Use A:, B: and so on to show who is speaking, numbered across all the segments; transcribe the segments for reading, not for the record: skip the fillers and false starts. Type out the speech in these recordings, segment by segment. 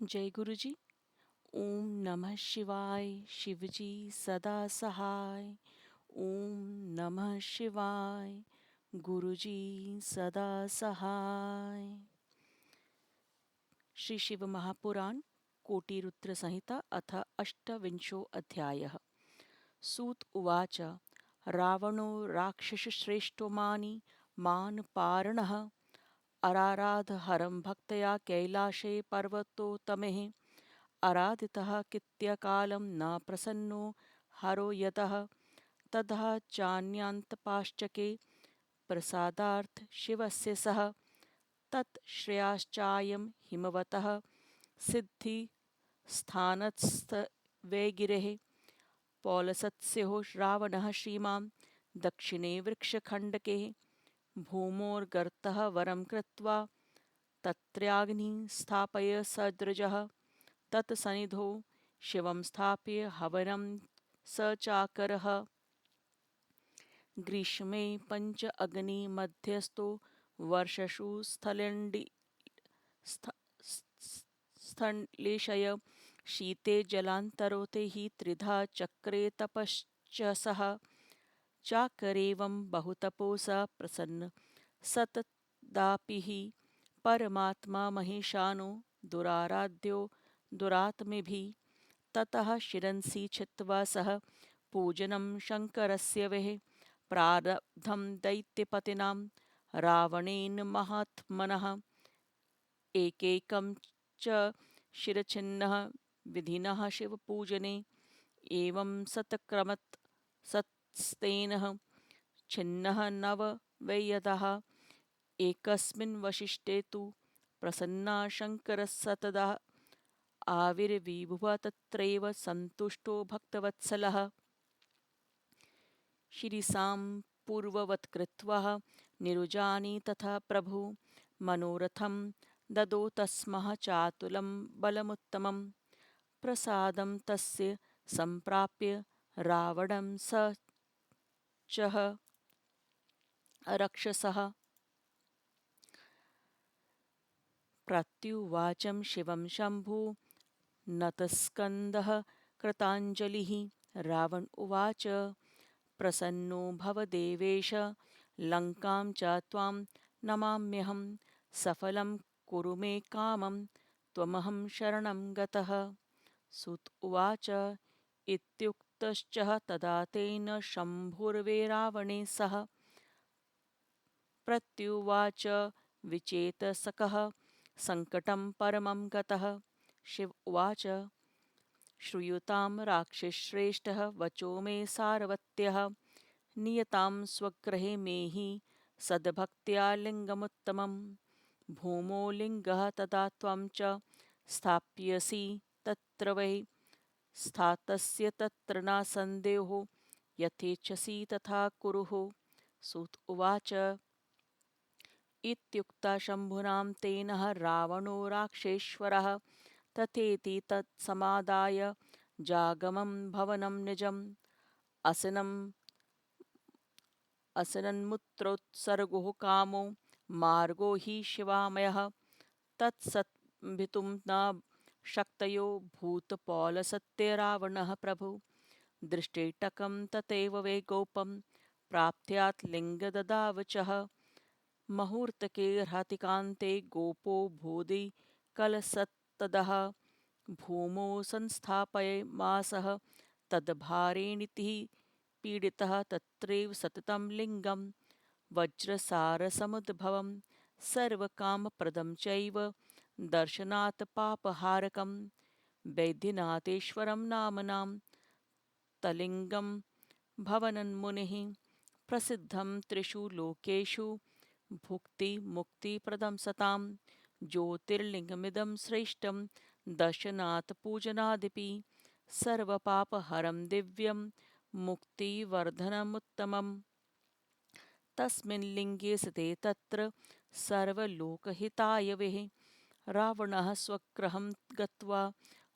A: जय गुरु जी। ओम नमः शिवाय। शिवजी सदा सहाय। ओम नमः शिवाय। गुरुजी सदा सहाय। श्री शिव महापुराण कोटि रुद्र संहिता अथ अष्टविंशो अध्यायः। सूत उवाच। रावणो राक्षसश्रेष्ठो मानपारणः अराराध हरं भक्तया कैलाशे पर्वतोत्तमेः आराधितः कित्यकालं न प्रसन्नो हरो यतः ततः चान्यान्तपाश्चके प्रसादार्थ शिवस्य सः तत् श्रेयाश्चायं हिमवतः सिद्धिस्थानस्थवैगिरेः पौलसत्स्यो रावणः श्रीमान् दक्षिणे वृक्षखण्डके भूमोर्गर्तः वरं कृत्वा तत्राग्निं स्थापय सदृजः तत्सन्निधौ शिवं स्थाप्य हवनं स चाकरः ग्रीष्मे पञ्च अग्निमध्यस्थो वर्षषु स्थलेशय शीते जलान्तरोते हि त्रिधा चक्रे तपश्च सः चाकरेवं बहुतपोसा प्रसन्न सततापिः परमात्मा महेशानो दुराराध्यो दुरात्मेभिः ततः शिरंसि छित्त्वा सः पूजनं शङ्करस्य वै प्रारब्धं दैत्यपतिनां रावणेन महात्मनः एकैकं च शिरच्छिन्नः विधिनः शिवपूजने एवं सत्क्रमत् सत्स्तेनः छिन्नः नव वै यतः एकस्मिन् वसिष्ठे तु प्रसन्ना शङ्करः सतदा आविर्विभुव तत्रैव सन्तुष्टो भक्तवत्सलः शिरिसां पूर्ववत् कृत्वा निरुजानि तथा प्रभु मनोरथं ददौ तस्मः चातुलं बलमुत्तमं प्रसादं तस्य सम्प्राप्य रावणं स च रक्षसः प्रत्युवाचं शिवं शम्भु नतस्कन्दः कृताञ्जलिः रावण उवाच प्रसन्नो भव देवेश लङ्कां च त्वां नमाम्यहं सफलं कुरु मे कामं त्वमहं शरणं गतः सुत उवाच इत्युक्तश्च तदा तेन शम्भुर्वैरावणे सह प्रत्युवाच विचेतसकः सङ्कटं परमं गतः शिव उवाच श्रूयतां राक्षसश्रेष्ठः वचो मे सारवत्यः नियतां स्वगृहे मे हि सद्भक्त्या लिङ्गमुत्तमं भूमौ लिङ्गः तदा त्वं च स्थाप्यसि तत्र वै स्थातस्य तत्र न सन्देहो यथेच्छसि तथा कुरुः सूत उवाच इत्युक्ता शम्भुनां तेन रावणो राक्षेश्वरः तथेति तत्समादाय जागमं भवनं निजम् असनम् असनन्मुत्रोत्सर्गो कामो मार्गो हि शिवामयः तत्सन्वितुं न शक्तयो भूतपौलसत्यरावणः प्रभु दृष्टेटकं तथैव वै गोपं प्राप्त्यात् लिङ्गददावचः मुहूर्तकेऽर्हतिकान्ते गोपो भूदि कलशत्तदः भूमौ संस्थापयमासः तद्भारेणिति पीडितः तत्रैव सततं लिङ्गं वज्रसारसमुद्भवं सर्वकामप्रदं चैव दर्शनात् पापहारकं वैद्यनाथेश्वरं नाम्नां तलिङ्गं भवनन्मुनिः प्रसिद्धं त्रिषु लोकेषु भुक्तिमुक्तिप्रदं सतां ज्योतिर्लिङ्गमिदं श्रेष्ठं दर्शनात् पूजनादपि सर्वपापहरं दिव्यं मुक्तिवर्धनमुत्तमम् तस्मिन् लिङ्गे स्थिते तत्र सर्वलोकहिताय वै रावणः स्वगृहं गत्वा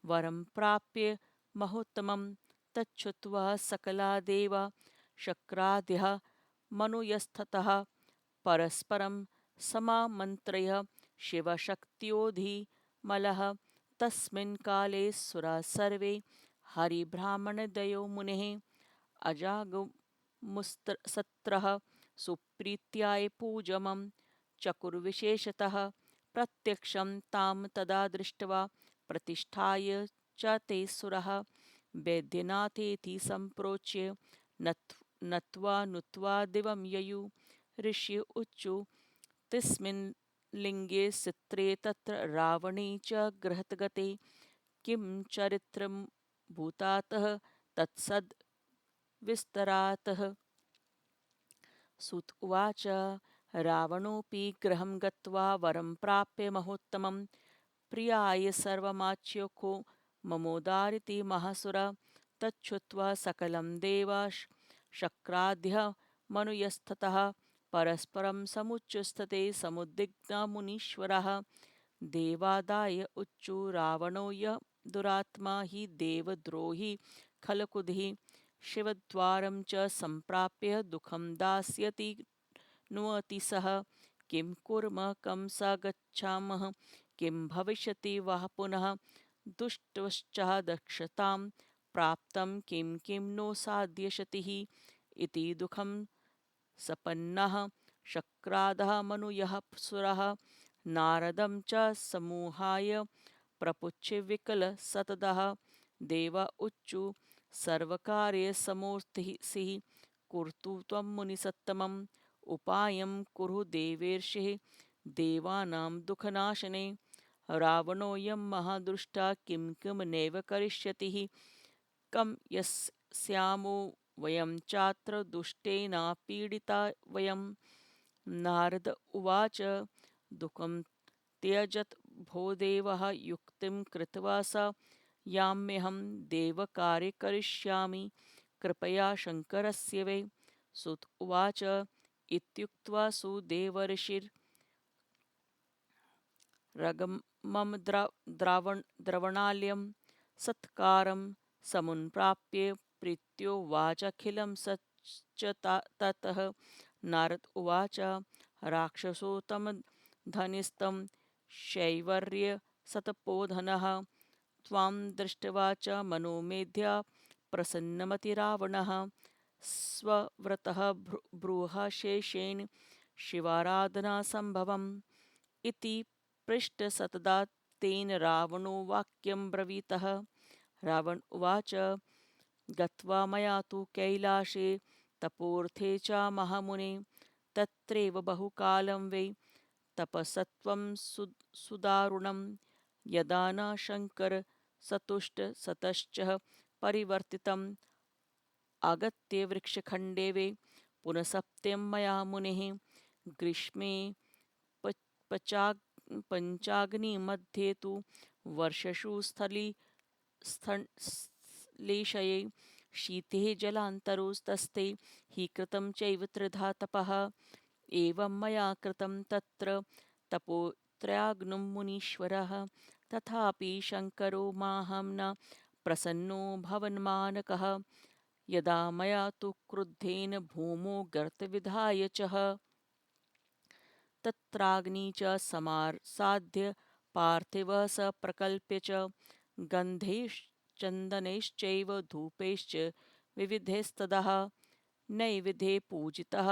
A: वरं प्राप्य महोत्तमं तच्छ्रुत्वा सकला देवा शक्राद्यः मनुयस्ततः परस्परं समामन्त्र्य शिवशक्त्योधिमलः तस्मिन् काले सुराः सर्वे हरिब्राह्मणदयो मुनेः अजागमुसत्रः सुप्रीत्याय पूजमं चकुर्विशेषतः प्रत्यक्षं तां तदा दृष्ट्वा प्रतिष्ठाय च ते सुरः वैद्यनाथेति सम्प्रोच्य नत्वा नुत्वा दिवं ययु ऋषि उच्चु तस्मिन् लिङ्गे चित्रे तत्र रावणे च गृहतगते किं चरित्रं भूतातः तत्सद् विस्तरातः। सुत उवाच रावणोऽपि गृहं गत्वा वरं प्राप्य महोत्तमं प्रियाय सर्वमाच्योको ममोदारिति महासुर तच्छ्रुत्वा सकलं शक्राद्यः मनुयस्ततः परस्परं समुच्चस्तते समुद्विग्नमुनीश्वरः देवादाय उच्चु रावणो य दुरात्मा हि देवद्रोही खलकुधिः शिवद्वारं च सम्प्राप्य दुःखं दास्यति नुअति सः किं कुर्मः कं स गच्छामः किं भविष्यति वः पुनः दुष्टश्च दक्षतां प्राप्तं किं नो साध्यशतिः इति दुःखं सपन्नः शक्रादः मनुयः सुरः नारदं च समूहाय प्रपुच्छे विकलसततः देव उच्चु सर्वकार्यसमूर्तिः कुर्तु त्वं मुनिसत्तमम् उपायं कुरु देवेर्षिः देवानां दुःखनाशने रावणोऽयं महादुष्टा किं नैव करिष्यतिः कं यस्यामो वयं चात्र दुष्टेनापीडिता वयं नारद उवाच दुःखं त्यजत भो देवः युक्तिं कृत्वा स याम्यहं देवकार्ये करिष्यामि कृपया शङ्करस्य वै सुत उवाच इत्युक्त्वा सुदेवर्षिरगमं द्रवणालयं सत्कारं समुत्प्राप्य प्रीत्योवाचखिलं सच्च ततः नारद उवाच राक्षसोत्तमधनिस्तं शैवर्यसतपोधनः त्वां दृष्ट्वा च मनोमेध्य प्रसन्नमतिरावणः स्वव्रतः ब्रूहशेषेण शिवाराधनासम्भवम् इति पृष्टसतदा तेन रावणो वाक्यं ब्रवीतः रावण उवाच गत्वा मया तु कैलासे तपोर्थे च महामुने तत्रैव बहुकालं वै तपसत्वं सुदारुणं यदा न शङ्करसतुष्टसतश्च परिवर्तितम् आगत्य वृक्षखण्डे वै पुनः सत्यं मया मुनेः ग्रीष्मे पञ्चाग्निमध्ये तु वर्षषु स्थलेशये शीते जलान्तरोस्तस्ते हि कृतं चैव त्रिधा तपः एवं मया कृतं तत्र तपोत्रयाग्नुं मुनीश्वरः तथापि शङ्करो माहं न प्रसन्नो भवन्मानकः यदा मया तु क्रुद्धेन भूमौ गर्तविधाय च तत्राग्नि च समासाद्य पार्थिवः स प्रकल्प्य च गन्धैश्चन्दनैश्चैव धूपैश्च विविधैस्ततः नैवेद्ये पूजितः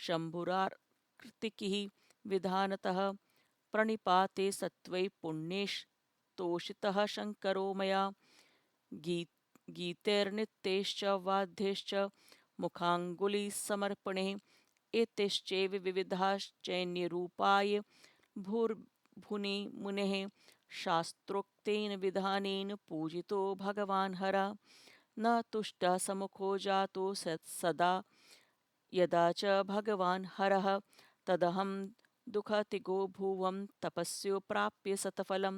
A: शम्भुरार्तिकिः विधानतः प्रणिपाते सत्त्वै पुण्यैस्तोषितः शङ्करो मया गीतैर्नृत्यैश्च वाद्यैश्च मुखाङ्गुलिसमर्पणे एतैश्चैव विविधाश्चैन्यरूपाय भूर्भुवने मुनेः शास्त्रोक्तेन विधानेन पूजितो भगवान् हरः न तुष्टः समुखो जातो सदा यदा च भगवान् हरः तदहं दुःखतिगो भुवं तपस्यो प्राप्य सतफलं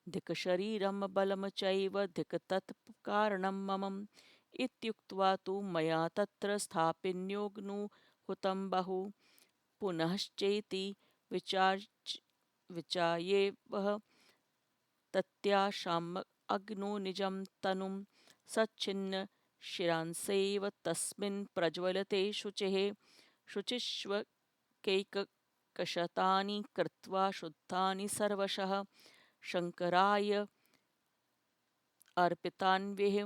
A: धिक्शरीरं बलं चैव धिक्तत्कारणं मम इत्युक्त्वा तु मया तत्र स्थापिन्योऽग्निहुतं बहु पुनश्चेति विचार्येव तत्याशामग्नो निजं तनुं सच्छिन्न शिरांसैव तस्मिन् प्रज्वलते शुचिः शुचिष्वकैकशतानि कृत्वा शुद्धानि सर्वशः शङ्कराय अर्पितान्वेह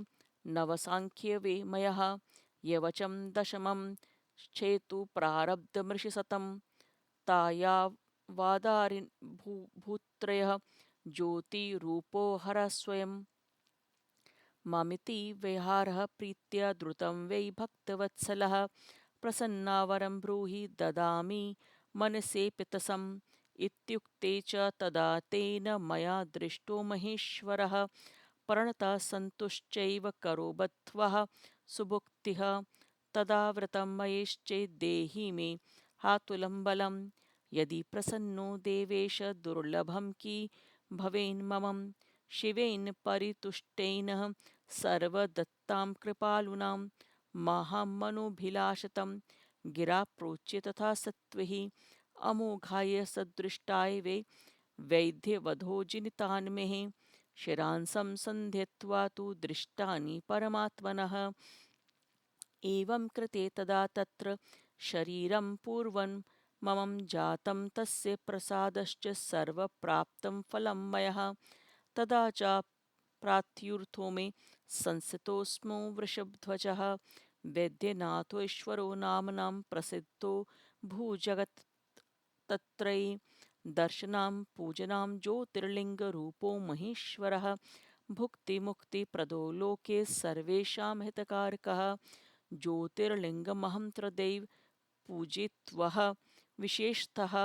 A: नवसाङ्ख्यवे मयः यवचं दशमं छेतु प्रारब्धमृषिशतं तायावादारिन् भूत्रयः ज्योतिरूपो हरः स्वयं ममिति विहारः प्रीत्या द्रुतं वै भक्तवत्सलः प्रसन्नावरं ब्रूहि ददामि मनसेऽपितसम् इत्युक्ते च तदा तेन मया दृष्टो महेश्वरः प्रणतः सन्तुश्चैव करो बद्ध्वः सुभुक्तिः तदा व्रतं मयेश्चेद्देहि मे हातुलं बलं यदि प्रसन्नो देवेश दुर्लभं कि भवेन्ममं शिवेन परितुष्टेन सर्वदत्तां कृपालुनां माहामनोभिलाषितं गिरा प्रोच्य तथा सत्त्वैः अमोघाय सदृष्टाय वै वैद्यवधोजिनितान्मेः शिरांसं सन्ध्यक्त्वा तु दृष्टानि परमात्मनः एवं कृते तदा तत्र शरीरं पूर्वं ममं जातं तस्य प्रसादश्च सर्वप्राप्तं फलं मयः तदा च प्रार्थ्यूर्थो मे संसितोऽस्मो वृषभध्वजः वैद्यनाथोऽश्वरो नाम्नां प्रसिद्धो भूजगत्तत्रये दर्शनां पूजनां ज्योतिर्लिङ्गरूपो महेश्वरः भुक्तिमुक्तिप्रदो लोके सर्वेषां हितकारकः ज्योतिर्लिङ्गमहं त्रदैव पूजित्वः विशेषतः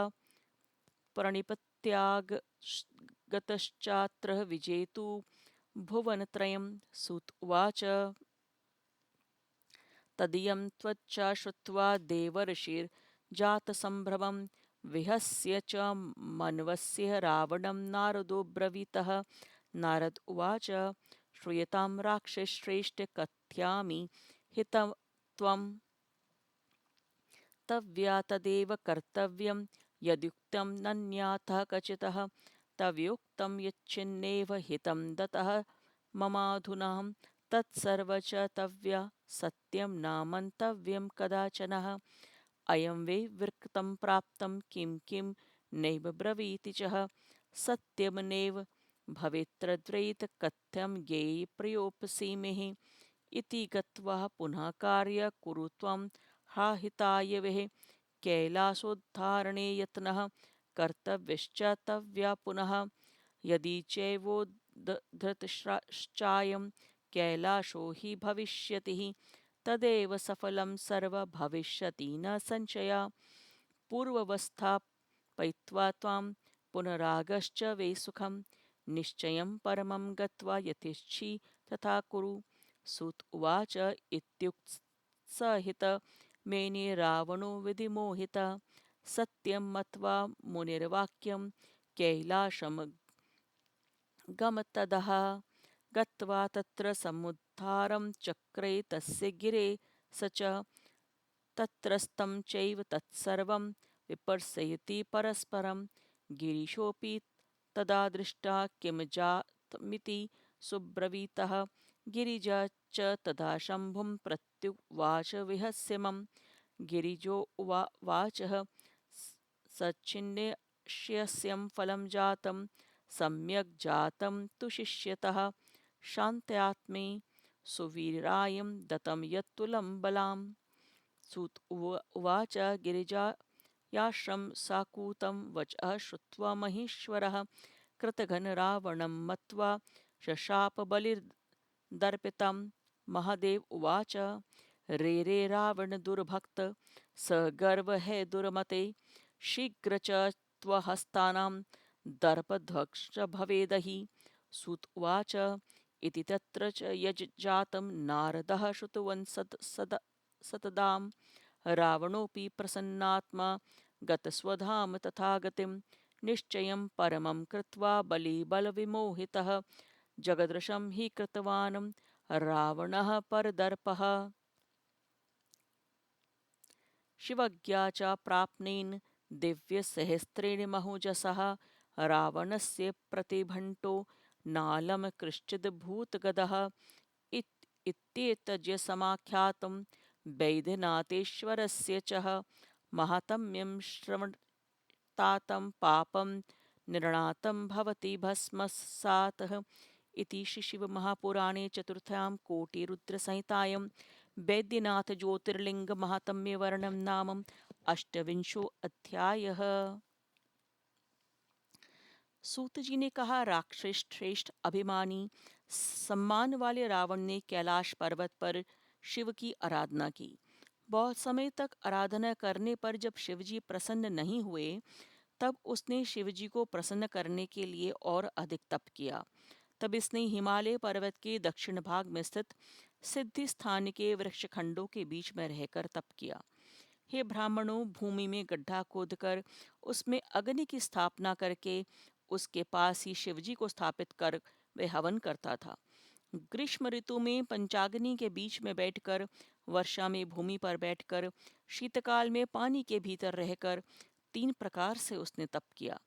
A: प्रणिपत्यागतश्चात्र विजेतु भुवनत्रयं सुत उवाच तदीयं त्वच्च श्रुत्वा देवर्षिर्जातसम्भ्रमं विहस्य च मन्वस्य रावणं नारदो ब्रवीतः नारद उवाच श्रूयतां राक्षसश्रेष्ठ कथयामि हितं त्वं तव्या तदेव कर्तव्यं यदुक्तं नन्याथः कचितः तव्योक्तं यच्छिन्नेव हितं दतः ममाधुना तत्सर्व च तव्या सत्यं नामन्तव्यं कदाचनः अयं वै विरक्तं प्राप्तं किं किं नैव ब्रवीति च सत्यं नैव भवेत्तद्वैतकथ्यं ज्ञेयप्रियोपसीमिः इति गत्वा पुनः कार्य कुरु त्वं हा हिताय वः कैलासोद्धारणे यत्नः कर्तव्यश्च तव्या पुनः यदि चैवोद्धतश्चायं कैलासो हि भविष्यतिः तदेव सफलं सर्वभविष्यति न संशया पूर्वस्थापयित्वा त्वां पुनरागश्च वै सुखं निश्चयं परमं गत्वा यथेच्छि तथा कुरु सुत उवाच इत्युक्तसहितमेने रावणो विधिमोहितः सत्यं मत्वा मुनिर्वाक्यं कैलासमगमत्तदः गत्वा तत्र समुद्धारं चक्रे तस्य गिरे स च तत्रस्थं चैव तत्सर्वं विपर्शयति परस्परं गिरीशोऽपि तदा दृष्टा किं जातमिति सुब्रवीतः गिरिजा च तदा शम्भुं प्रत्युवाच विहस्यमं गिरिजो वाचः सच्छिन्नयस्यं फलं जातं सम्यग् जातं तु शिष्यतः शान्त्यात्मे सुवीरायं दत्तं यत्तुलं बलाम् सूत उवाच गिरिजायाश्रं साकूतं वचः श्रुत्वा महेश्वरः कृतघ्नरावणं मत्वा शशापबलिर्दर्पितं महादेव उवाच रे रे रावण दुर्भक्त सगर्वहे दुर्मते शीघ्र च त्वहस्तानां दर्पध्वंस भवेदहि सूत उवाच इति तत्र च यज्जातं नारदः श्रुतवन् सतदां रावणोऽपि प्रसन्नात्मा गतस्वधाम तथा गतिं निश्चयं परमं कृत्वा बलिबलविमोहितः जगदृशं हि कृतवान् रावणः परदर्पः शिवज्ञा च प्राप्नेन् दिव्यसहस्रेण महोजसः रावणस्य प्रतिभण्टो नालं कश्चिद्भूतगदः इत्येतज्समाख्यातं वैद्यनाथेश्वरस्य च माहात्म्यं श्रवणतातं पापं निर्णातं भवति भस्मसातः इति श्रीशिवमहापुराणे चतुर्थ्यां कोटिरुद्रसंहितायां वैद्यनाथज्योतिर्लिङ्गमाहात्म्यवर्णनं नाम अष्टविंशोऽध्यायः। सूत जी ने कहा, राक्षस श्रेष्ठ अभिमानी सम्मान वाले रावण ने कैलाश पर्वत पर शिव की आराधना की। बहुत समय तक आराधना करने पर जब शिवजी प्रसन्न नहीं हुए, तब उसने शिवजी को प्रसन्न करने के लिए और अधिक तप किया। तब इसने हिमालय पर्वत के दक्षिण भाग में स्थित सिद्धि स्थान के वृक्षखंडों के बीच में रहकर तप किया। हे ब्राह्मणों, भूमि में गड्ढा खोदकर उसमें अग्नि की स्थापना करके उसके पास ही शिवजी को स्थापित कर वह हवन करता था। ग्रीष्म ऋतु में पंचाग्नि के बीच में बैठकर, वर्षा में भूमि पर बैठकर, शीतकाल में पानी के भीतर रहकर 3 प्रकार से उसने तप किया।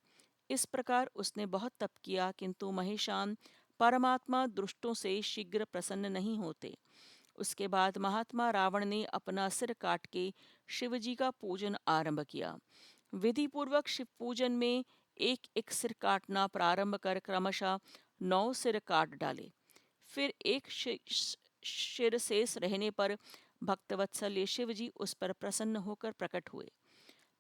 A: इस प्रकार उसने बहुत तप किया, किंतु महेशान परमात्मा दुष्टों से शीघ्र प्रसन्न नहीं होते। उसके बाद महात्मा रावण ने अपना सिर काट के शिवजी का पूजन आरंभ किया। विधि पूर्वक शिव पूजन में एक एक सिर काटना प्रारंभ कर क्रमशः 9 सिर काट डाले। फिर एक सिर शेष रहने पर भक्तवत्सल शिवजी उस पर प्रसन्न होकर प्रकट हुए।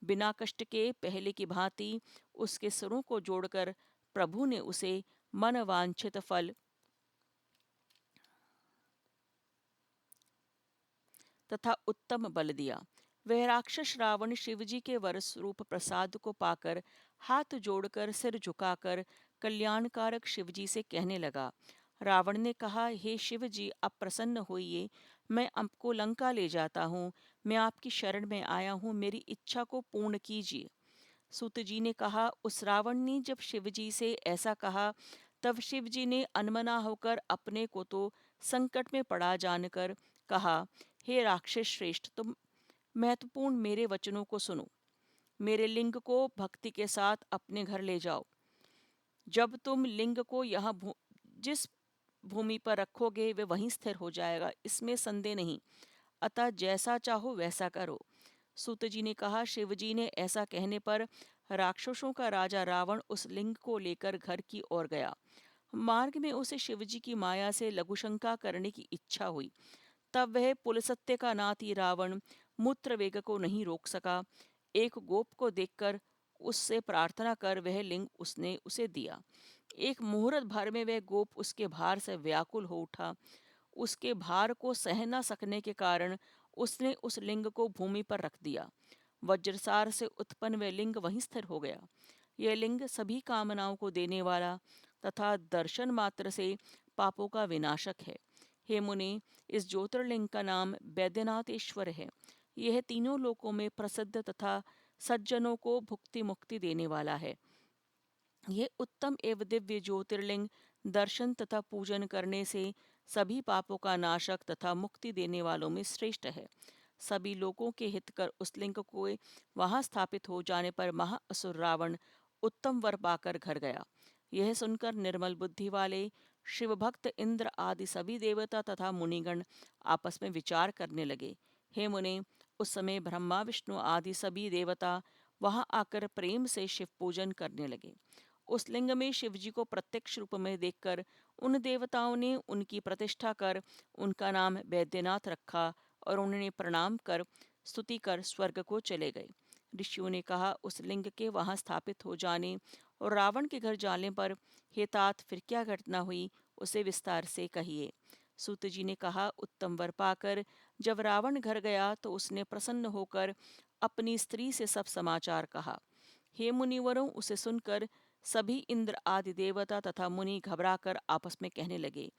A: बिना कष्ट के पहले की भांति उसके सिरों को जोड़कर प्रभु ने उसे मनवांछित फल तथा उत्तम बल दिया। वह राक्षस रावण शिवजी के वर स्वरूप प्रसाद को पाकर हाथ जोड़कर सिर झुकाकर कल्याणकारक शिवजी से कहने लगा। रावण ने कहा, हे शिवजी, आप प्रसन्न होइए, मैं आपको लंका ले जाता हूँ। मैं आपकी शरण में आया हूँ, मेरी इच्छा को पूर्ण कीजिए। सूत जी ने कहा, उस रावण ने जब शिवजी से ऐसा कहा, तब शिवजी ने अनमना होकर अपने को तो संकट में पड़ा जानकर कहा, हे राक्षस श्रेष्ठ, तुम महत्वपूर्ण मेरे वचनों को सुनो। मेरे लिंग को भक्ति के साथ अपने घर ले जाओ। जब तुम लिंग को यहाँ जिस भूमि पर रखोगे वे वहीं स्थिर हो जाएगा, इसमें संदेह नहीं। अतः जैसा चाहो वैसा करो। सूत जी ने कहा, शिवजी ने ऐसा कहने पर राक्षसों का राजा रावण उस लिंग को लेकर घर की ओर गया। मार्ग में उसे शिवजी की माया से लघुशंका करने की इच्छा हुई। तब वह पुलसत्य का नाती रावण मूत्र वेग को नहीं रोक सका। एक गोप को देखकर उससे प्रार्थना कर वह लिंग उसने उसे दिया। एक मुहूर्त भर में वह गोप उसके भार से व्याकुल हो उठा। उसके भार को सह न सकने के कारण उसने उस लिंग को भूमि पर रख दिया। वज्रसार से उत्पन्न वह लिंग वहीं स्थिर हो गया। यह लिंग सभी कामनाओं को देने वाला तथा दर्शन मात्र से पापों का विनाशक है। हे मुनि, इस ज्योतिर्लिंग का नाम वैद्यनाथेश्वर है। यह तीनों लोकों में प्रसिद्ध तथा सज्जनों को भुक्ति मुक्ति देने वाला है। ये उत्तम एवं दिव्य ज्योतिर्लिंग दर्शन तथा पूजन करने से सभी पापों का नाशक तथा मुक्ति देने वालों में श्रेष्ठ है। सभी लोगों के हित कर उस लिंग को वहां स्थापित हो जाने पर महाअसुर रावण उत्तम वर पाकर घर गया। यह सुनकर निर्मल बुद्धि वाले शिव भक्त इंद्र आदि सभी देवता तथा मुनिगण आपस में विचार करने लगे। हे मुने, उस समय ब्रह्मा विष्णु आदि सभी देवता वहां आकर प्रेम से शिव पूजन करने लगे। उस लिंग में शिवजी को प्रत्यक्ष रूप में देखकर उन देवताओं ने उनकी प्रतिष्ठा कर उनका नाम वैद्यनाथ रखा और उन्हें प्रणाम कर स्तुति कर स्वर्ग को चले गए। ऋषियों ने कहा, उस लिंग के वहां स्थापित हो जाने और रावण के घर जाने पर हे तात, फिर क्या घटना हुई, उसे विस्तार से कहिए। सूत जी ने कहा, उत्तम वर पाकर जब रावण घर गया तो उसने प्रसन्न होकर अपनी स्त्री से सब समाचार कहा। हे मुनिवरों, उसे सुनकर सभी इंद्र आदि देवता तथा मुनि घबराकर आपस में कहने लगे।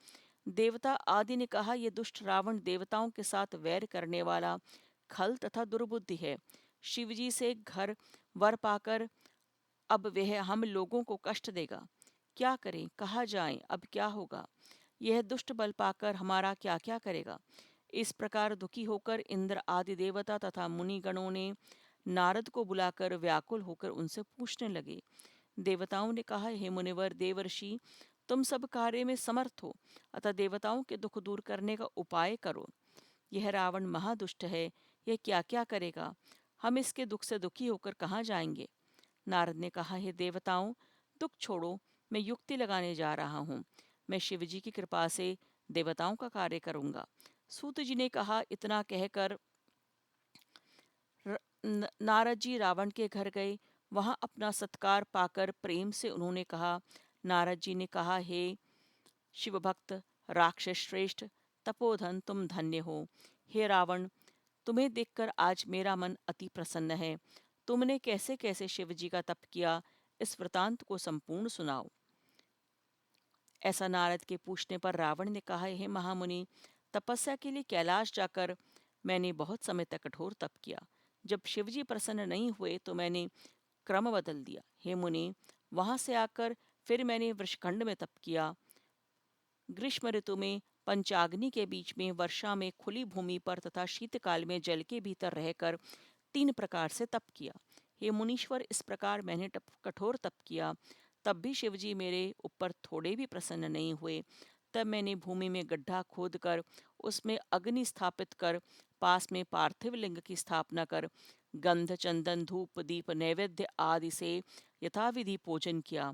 A: देवता आदि ने कहा, यह दुष्ट रावण देवताओं के साथ वैर करने वाला खल तथा दुर्बुद्धि है। शिवजी से घर वर पाकर अब वह हम लोगों को कष्ट देगा। क्या करें, कहाँ जाएं, अब क्या होगा? यह दुष्ट बल पाकर हमारा क्या क्या करेगा? इस प्रकार दुखी होकर इंद्र आदि देवता तथा मुनिगणों ने नारद को बुलाकर व्याकुल होकर उनसे पूछने लगे। देवताओं ने कहा, हे मुनिवर देवर्षि, तुम सब कार्य में समर्थ हो, अतः देवताओं के दुख दूर करने का उपाय करो। यह रावण महादुष्ट है, यह क्या क्या करेगा? हम इसके दुख से दुखी होकर कहाँ जाएंगे? नारद ने कहा, हे देवताओं, दुख छोड़ो, मैं युक्ति लगाने जा रहा हूँ। मैं शिवजी की कृपा से देवताओं का कार्य करूंगा। सूत जी ने कहा। इतना कहकर नारद जी रावण के घर गए। वहां अपना सत्कार पाकर प्रेम से उन्होंने कहा। नारद जी ने कहा, हे शिव भक्त राक्षस श्रेष्ठ तपोधन, तुम धन्य हो। हे रावण, तुम्हें देखकर आज मेरा मन अति प्रसन्न है। तुमने कैसे कैसे शिव जी का तप किया, इस वृतांत को संपूर्ण सुनाओ। ऐसा नारद के पूछने पर रावण ने कहा, हे महामुनि, तपस्या के लिए कैलाश जाकर मैंने बहुत समय तक कठोर तप किया। जब शिवजी प्रसन्न नहीं हुए तो मैंने क्रम बदल दिया। हे मुनि, वहां से आकर फिर मैंने वृषखंड में तप किया। ग्रीष्म ऋतु में पंचाग्नि के बीच में, वर्षा में खुली भूमि पर तथा शीतकाल में जल के भीतर रहकर 3 प्रकार से तप किया। हे मुनीश्वर, इस प्रकार मैंने कठोर तप किया, तब भी शिवजी मेरे ऊपर थोड़े भी प्रसन्न नहीं हुए। तब मैंने भूमि में गड्ढा खोद कर उसमें अग्नि स्थापित कर पास में पार्थिव लिंग की स्थापना कर गंध चंदन धूप दीप नैवेद्य आदि से यथाविधि पूजन किया।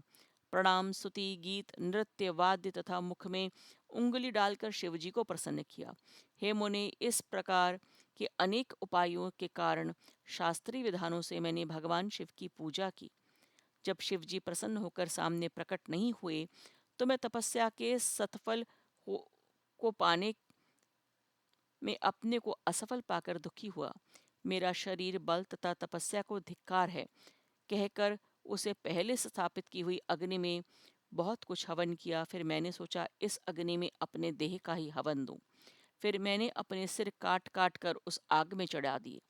A: प्रणाम स्तुति गीत नृत्य वाद्य तथा मुख में उंगली डालकर शिवजी को प्रसन्न किया। हे मुने, इस प्रकार के अनेक उपायों के कारण शास्त्रीय विधानों से मैंने भगवान शिव की पूजा की। जब शिवजी प्रसन्न होकर सामने प्रकट नहीं हुए तो मैं तपस्या के सत्फल को पाने में अपने को असफल पाकर दुखी हुआ। मेरा शरीर बल तथा तपस्या को धिक्कार है कहकर उसे पहले स्थापित की हुई अग्नि में बहुत कुछ हवन किया। फिर मैंने सोचा, इस अग्नि में अपने देह का ही हवन दूं। फिर मैंने अपने सिर काट काट कर उस आग में चढ़ा दिए।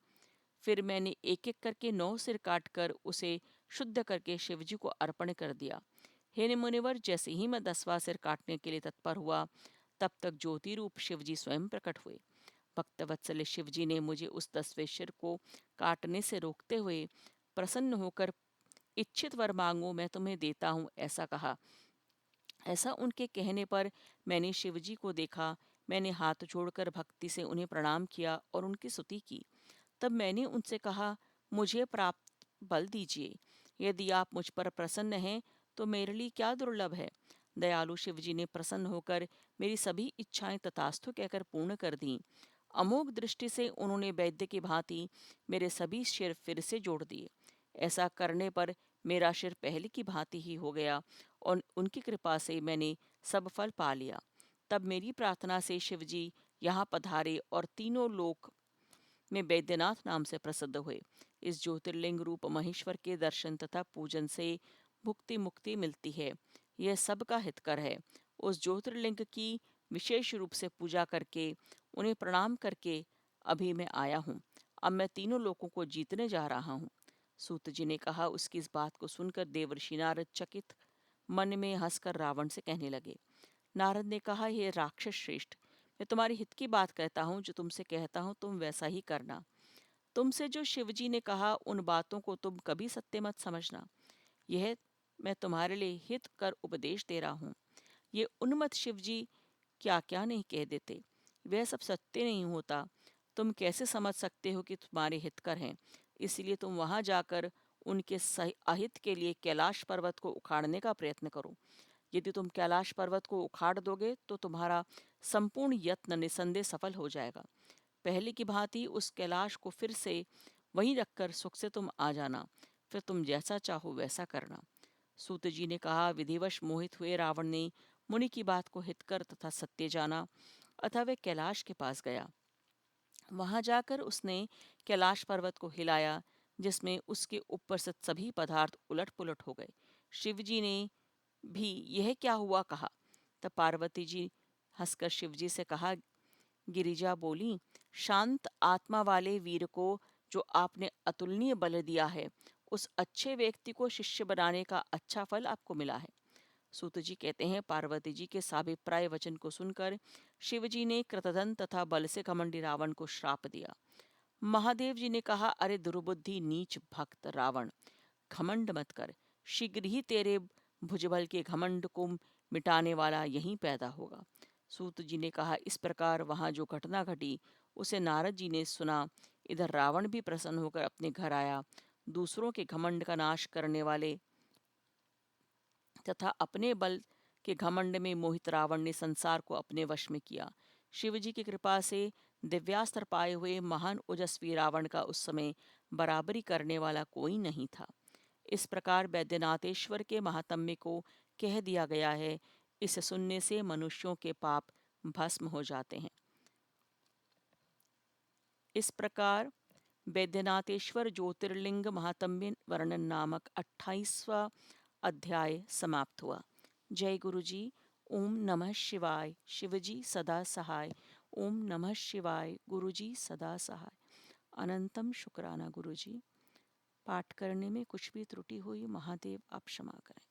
A: फिर मैंने एक एक करके 9 सिर काट कर उसे शुद्ध करके शिवजी को अर्पण कर दिया। हे मुनिवर, जैसे ही मैं 10वां सिर काटने के लिए तत्पर हुआ, तब तक ज्योति रूप शिवजी स्वयं प्रकट हुए। भक्तवत्सल शिवजी ने मुझे उस 10वें सिर को काटने से रोकते हुए प्रसन्न होकर, इच्छित वर मांगो, मैं तुम्हें देता हूँ, ऐसा कहा। ऐसा उनके कहने पर मैंने शिवजी को देखा। मैंने हाथ जोड़कर भक्ति से उन्हें प्रणाम किया और उनकी स्तुति की। तब मैंने उनसे कहा, मुझे प्राप्त बल दीजिए। यदि आप मुझ पर प्रसन्न हैं तो मेरे लिए क्या दुर्लभ है। दयालु शिवजी ने प्रसन्न होकर मेरी सभी इच्छाएं तथास्तु कहकर पूर्ण कर दीं। अमोघ दृष्टि से उन्होंने वैद्य की भांति मेरे सभी सिर फिर से जोड़ दिए। ऐसा करने पर मेरा सिर पहले की भांति ही हो गया और उनकी कृपा से मैंने सब फल पा लिया। तब मेरी प्रार्थना से शिवजी यहाँ पधारे और तीनों लोक में वैद्यनाथ नाम से प्रसिद्ध हुए। इस ज्योतिर्लिंग रूप महेश्वर के दर्शन तथा पूजन से भुक्ति मुक्ति मिलती है। यह सबका हितकर है। उस ज्योतिर्लिंग की विशेष रूप से पूजा करके उन्हें प्रणाम करके अभी मैं आया हूँ। अब मैं तीनों लोगों को जीतने जा रहा हूँ। सूत जी ने कहा। उसकी इस बात को सुनकर देवर्षि नारद चकित मन में हंसकर रावण से कहने लगे। नारद ने कहा, हे राक्षस श्रेष्ठ, मैं तुम्हारे हित की बात कहता हूँ। जो तुमसे कहता हूँ तुम वैसा ही करना। तुमसे जो शिवजी ने कहा उन बातों को तुम कभी सत्य मत समझना। यह मैं तुम्हारे लिए हित कर उपदेश दे रहा हूँ। ये उन्मत्त शिवजी क्या क्या नहीं कह देते, वह सब सत्य नहीं होता। तुम कैसे समझ सकते हो कि तुम्हारे हितकर हैं। इसलिए तुम वहां जाकर उनके सही अहित के लिए कैलाश पर्वत को उखाड़ने का प्रयत्न करो। यदि तुम कैलाश पर्वत को उखाड़ दोगे तो तुम्हारा संपूर्ण यत्न निसंदेह सफल हो जाएगा। पहले की भांति उस कैलाश को फिर से वहीं रखकर सुख से तुम आ जाना। फिर तुम जैसा चाहो वैसा करना। सूत जी ने कहा। विधिवश मोहित हुए रावण ने मुनि की बात को हितकर तथा सत्य जाना, अतः वह कैलाश के पास गया। वहां जाकर उसने कैलाश पर्वत को हिलाया, जिसमें उसके ऊपर से सभी पदार्थ उलट पुलट हो गए। शिवजी ने भी यह क्या हुआ कहा। तब पार्वती जी हंसकर शिवजी से कहा। गिरिजा बोली, शांत आत्मा वाले वीर को जो आपने अतुलनीय बल दिया है, उस अच्छे व्यक्ति को शिष्य बनाने का अच्छा फल आपको मिला है। सूत जी कहते हैं, पार्वती जी के साभिप्राय वचन को सुनकर शिवजी ने कृतधन तथा बल से घमंडी रावण को श्राप दिया। महादेव जी ने कहा, अरे दुर्बुद्धि नीच भक्त रावण, घमंड मत कर। शीघ्र ही तेरे भुजबल के घमंड को मिटाने वाला यहीं पैदा होगा। सूत जी ने कहा। इस प्रकार वहां जो घटना घटी उसे नारद जी ने सुना। इधर रावण भी प्रसन्न होकर अपने घर आया। दूसरों के घमंड का नाश करने वाले तथा अपने बल कि घमंड में मोहित रावण ने संसार को अपने वश में किया। शिवजी की कृपा से दिव्यास्त्र पाए हुए महान ओजस्वी रावण का उस समय बराबरी करने वाला कोई नहीं था। इस प्रकार वैद्यनाथेश्वर के महात्म्य को कह दिया गया है। इसे सुनने से मनुष्यों के पाप भस्म हो जाते हैं। इस प्रकार वैद्यनाथेश्वर ज्योतिर्लिंग महात्म्य वर्णन नामक 28वां अध्याय समाप्त हुआ। जय गुरु जी। ओम नमः शिवाय। शिवजी सदा सहाय। ओम नमः शिवाय। गुरु जी सदा सहाय। अनंतम शुक्राना गुरु जी। पाठ करने में कुछ भी त्रुटि हुई महादेव आप क्षमा करें।